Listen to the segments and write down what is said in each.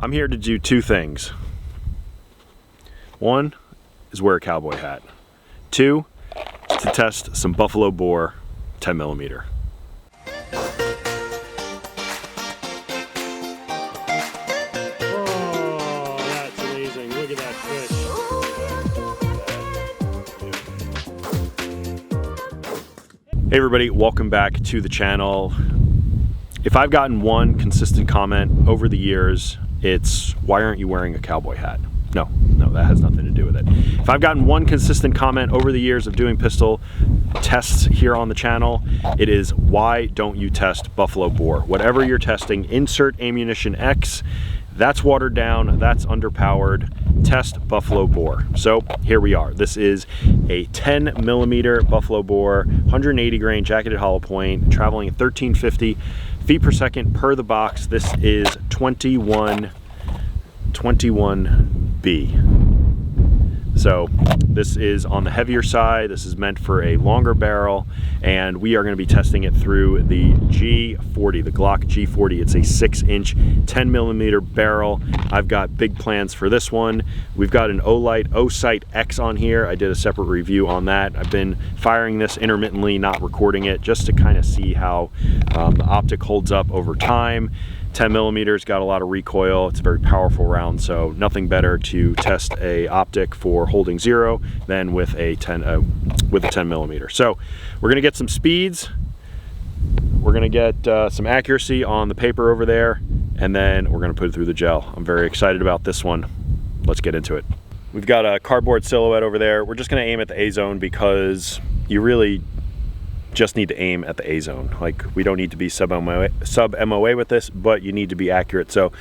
I'm here to do two things. One is wear a cowboy hat. Two, to test some buffalo boar 10 millimeter. Oh, that's amazing. Look at that fish. Hey everybody, welcome back to the channel. If I've gotten one consistent comment over the years, it's why aren't you wearing a cowboy hat? No, that has nothing to do with it. If I've gotten one consistent comment over the years of doing pistol tests here on the channel, it is why don't you test buffalo boar? Whatever you're testing, insert ammunition X, that's watered down, that's underpowered, test buffalo boar. So here we are. This is a 10 millimeter buffalo boar, 180 grain jacketed hollow point, traveling at 1350 feet per second per the box. This is 21B. So this is on the heavier side. This is meant for a longer barrel, and we are going to be testing it through the G40, the Glock G40. It's a 6-inch 10 millimeter barrel. I've got big plans for this one. We've got an O-Sight X on here. I did a separate review on that. I've been firing this intermittently, not recording it, just to kind of see how the optic holds up over time. 10 millimeters, got a lot of recoil. It's a very powerful round, so nothing better to test a optic for holding zero than with a 10 millimeter. So we're gonna get some speeds, we're gonna get some accuracy on the paper over there, and then we're gonna put it through the gel. I'm very excited about this one. Let's get into it. We've got a cardboard silhouette over there. We're just gonna aim at the A zone because you really just need to aim at the A zone. Like, we don't need to be sub MOA with this, but you need to be accurate. So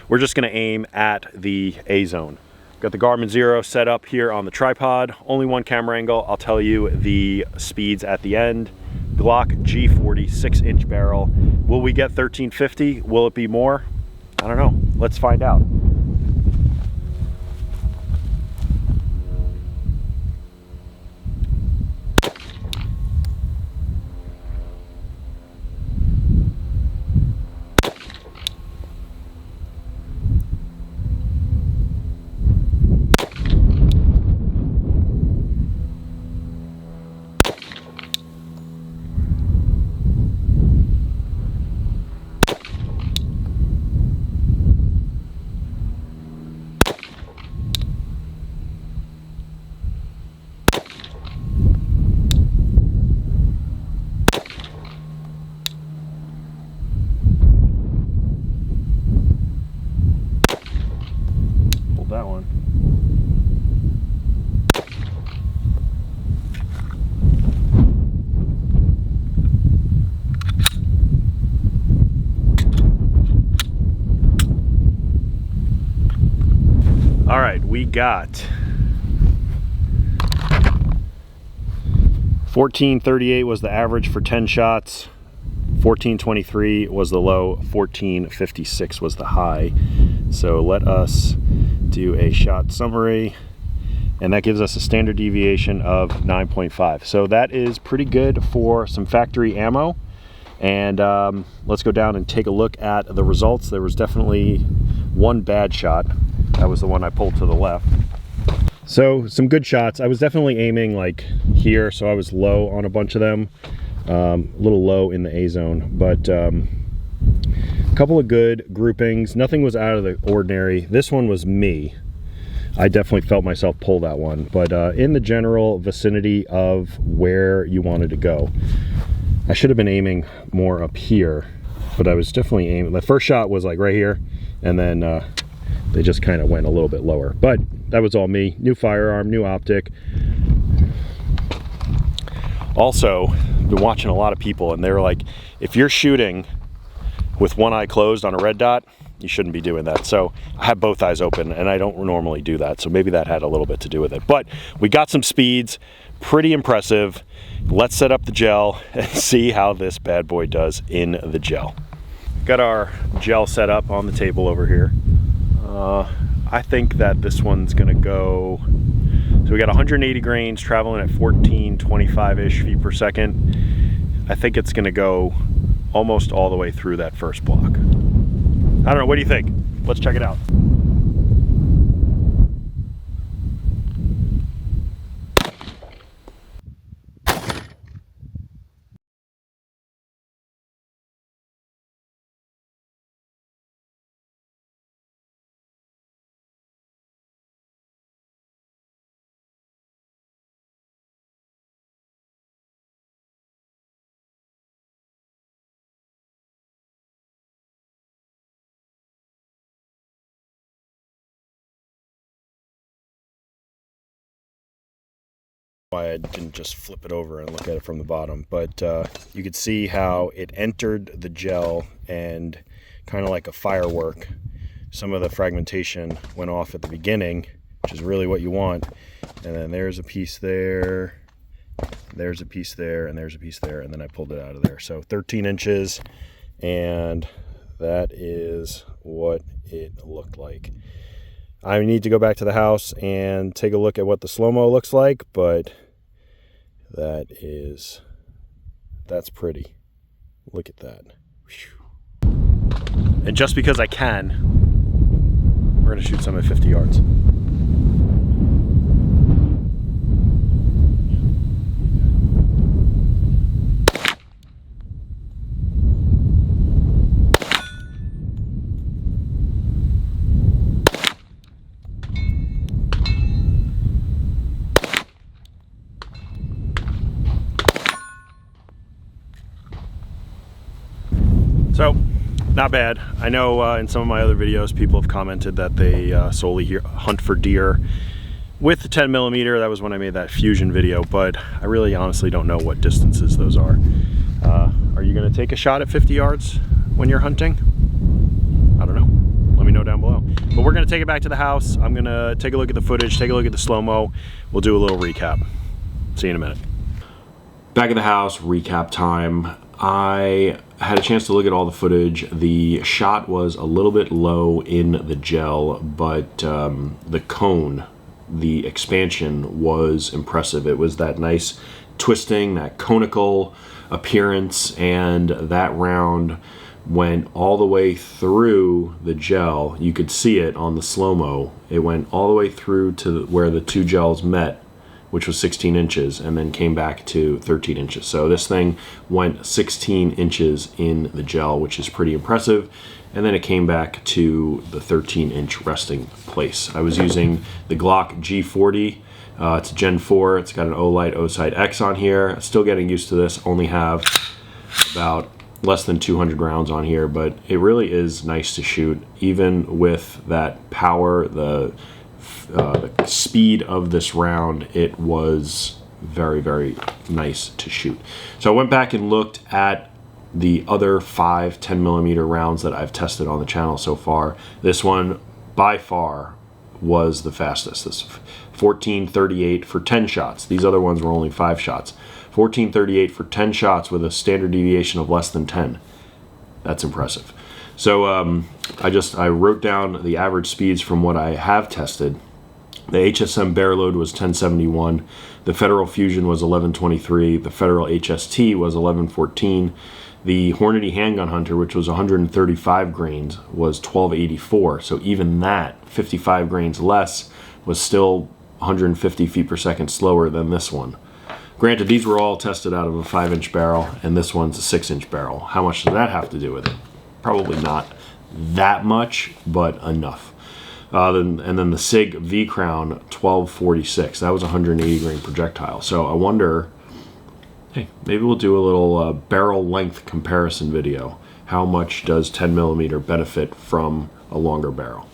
we're just gonna aim at the A zone. Got the Garmin Zero set up here on the tripod. Only one camera angle. I'll tell you the speeds at the end. Glock G40, 6-inch barrel. Will we get 1350? Will it be more? I don't know. Let's find out. That one. All right, we got 1438 was the average for 10 shots. 1423 was the low, 1456 was the high. So let us do a shot summary, and that gives us a standard deviation of 9.5. So that is pretty good for some factory ammo. And let's go down and take a look at the results. There was definitely one bad shot. That was the one I pulled to the left. So some good shots. I was definitely aiming like here, so I was low on a bunch of them. A little low in the A zone, but a couple of good groupings. Nothing was out of the ordinary. This one was me. I definitely felt myself pull that one, but in the general vicinity of where you wanted to go. I should have been aiming more up here, but I was definitely aiming. The first shot was like right here, and then they just kind of went a little bit lower, but that was all me. New firearm, new optic. Also, been watching a lot of people, and they're like, if you're shooting with one eye closed on a red dot, you shouldn't be doing that. So I have both eyes open, and I don't normally do that, so maybe that had a little bit to do with it. But we got some speeds, pretty impressive. Let's set up the gel and see how this bad boy does in the gel. Got our gel set up on the table over here. I think that this one's gonna go, so we got 180 grains traveling at 1425-ish feet per second. I think it's gonna go almost all the way through that first block. I don't know, what do you think? Let's check it out. Why I didn't just flip it over and look at it from the bottom, but you could see how it entered the gel, and kind of like a firework, some of the fragmentation went off at the beginning, which is really what you want. And then there's a piece there, there's a piece there, and there's a piece there, and then I pulled it out of there. So 13 inches, and that is what it looked like. I need to go back to the house and take a look at what the slow-mo looks like, but that's pretty. Look at that. Whew. And just because I can, we're gonna shoot some at 50 yards. So, not bad. I know in some of my other videos people have commented that they solely hunt for deer with the 10mm. That was when I made that fusion video, but I really honestly don't know what distances those are. Are you going to take a shot at 50 yards when you're hunting? I don't know. Let me know down below. But we're going to take it back to the house. I'm going to take a look at the footage, take a look at the slow-mo. We'll do a little recap. See you in a minute. Back at the house, recap time. I had a chance to look at all the footage. The shot was a little bit low in the gel, but the cone, the expansion was impressive. It was that nice twisting, that conical appearance, and that round went all the way through the gel. You could see it on the slow-mo. It went all the way through to where the two gels met, which was 16 inches, and then came back to 13 inches. So this thing went 16 inches in the gel, which is pretty impressive. And then it came back to the 13-inch resting place. I was using the Glock G40. It's a Gen 4. It's got an Olight O-Sight X on here. Still getting used to this. Only have about less than 200 rounds on here, but it really is nice to shoot. Even with that power, the speed of this round, it was very, very nice to shoot. So I went back and looked at the other 5 10mm rounds that I've tested on the channel so far. This one by far was the fastest. This 1438 for 10 shots. These other ones were only 5 shots. 1438 for 10 shots with a standard deviation of less than 10. That's impressive. So I wrote down the average speeds from what I have tested. The HSM bear load was 1071. The Federal Fusion was 1123. The Federal HST was 1114. The Hornady Handgun Hunter, which was 135 grains, was 1284. So even that, 55 grains less, was still 150 feet per second slower than this one. Granted, these were all tested out of a 5-inch barrel, and this one's a 6-inch barrel. How much does that have to do with it? Probably not that much, but enough. And then the SIG V-Crown 1246. That was a 180 grain projectile. So I wonder, hey, maybe we'll do a little barrel length comparison video. How much does 10mm benefit from a longer barrel?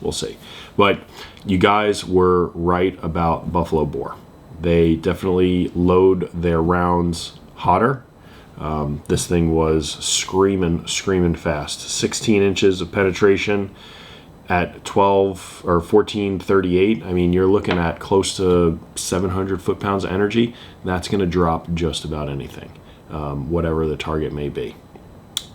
We'll see. But you guys were right about buffalo boar. They definitely load their rounds hotter. This thing was screaming fast. 16 inches of penetration at 12 or 1438. I mean, you're looking at close to 700 foot-pounds of energy. That's going to drop just about anything, whatever the target may be.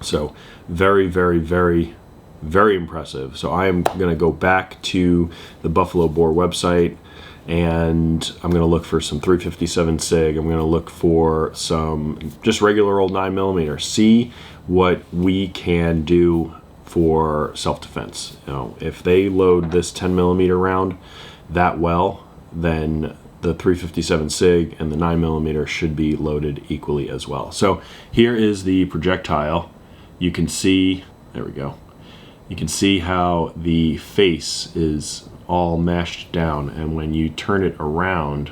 So very, very, very, very impressive. So I am going to go back to the Buffalo Boar website, and I'm going to look for some 357 SIG. I'm going to look for some just regular old 9mm. See what we can do for self-defense. You know, if they load this 10mm round that well, then the 357 SIG and the 9mm should be loaded equally as well. So here is the projectile. You can see, there we go. You can see how the face is all mashed down, and when you turn it around,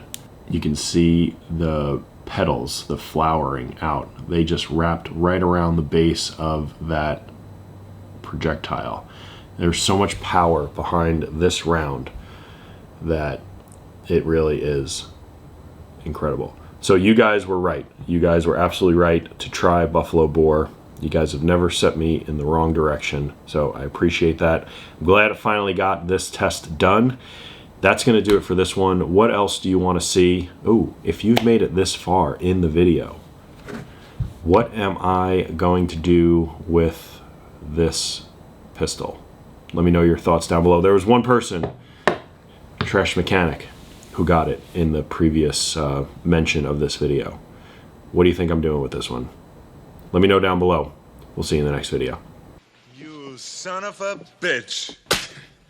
you can see the petals, the flowering out. They just wrapped right around the base of that projectile. There's so much power behind this round that it really is incredible. So you guys were right. You guys were absolutely right to try buffalo boar. You guys have never set me in the wrong direction, so I appreciate that. I'm glad I finally got this test done. That's going to do it for this one. What else do you want to see? Ooh, if you've made it this far in the video, what am I going to do with this pistol? Let me know your thoughts down below. There was one person, Trash Mechanic, who got it in the previous mention of this video. What do you think I'm doing with this one? Let me know down below. We'll see you in the next video. You son of a bitch.